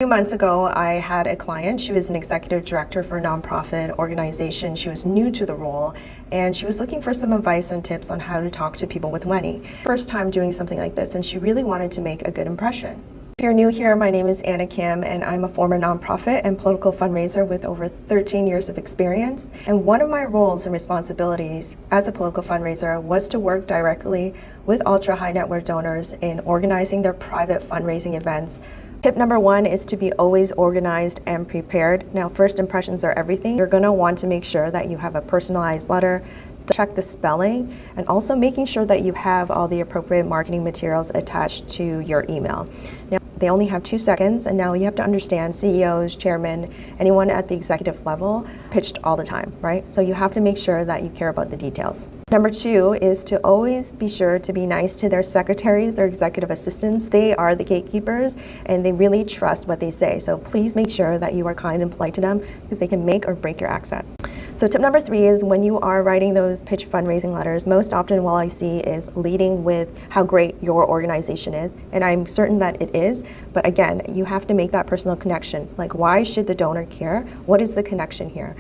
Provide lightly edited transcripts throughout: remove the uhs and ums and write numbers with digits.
A few months ago, I had a client. She was an executive director for a nonprofit organization. She was new to the role, and she was looking for some advice and tips on how to talk to people with money. First time doing something like this, and she really wanted to make a good impression. If you're new here, my name is Anna Kim, and I'm a former nonprofit and political fundraiser with over 13 years of experience. And one of my roles and responsibilities as a political fundraiser was to work directly with ultra-high net worth donors in organizing their private fundraising events. Tip number one is to be always organized and prepared. Now, first impressions are everything. You're going to want to make sure that you have a personalized letter, check the spelling, and also making sure that you have all the appropriate marketing materials attached to your email. Now, they only have 2 seconds, and now you have to understand CEOs, chairmen, anyone at the executive level pitched all the time, right? So you have to make sure that you care about the details. Number two is to always be sure to be nice to their secretaries, their executive assistants. They are the gatekeepers, and they really trust what they say. So please make sure that you are kind and polite to them, because they can make or break your access. So tip number three is when you are writing those pitch fundraising letters, most often what I see is leading with how great your organization is. And I'm certain that it is, but again, you have to make that personal connection. Like, why should the donor care? What is the connection here?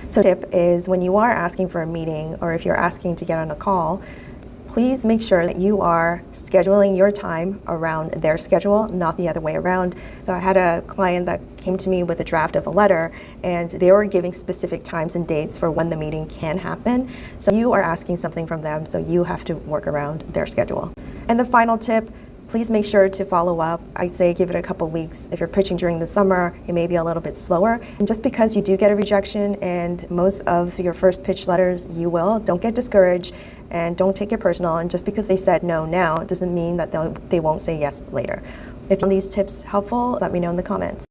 So tip is when you are asking for a meeting, or if you're asking to get on a call, please make sure that you are scheduling your time around their schedule, not the other way around. So I had a client that came to me with a draft of a letter, and they were giving specific times and dates for when the meeting can happen. So you are asking something from them, so you have to work around their schedule. And the final tip, please make sure to follow up. I'd say give it a couple weeks. If you're pitching during the summer, it may be a little bit slower. And just because you do get a rejection, and most of your first pitch letters you will, don't get discouraged and don't take it personal. And just because they said no now doesn't mean that they won't say yes later. If you found these tips helpful, let me know in the comments.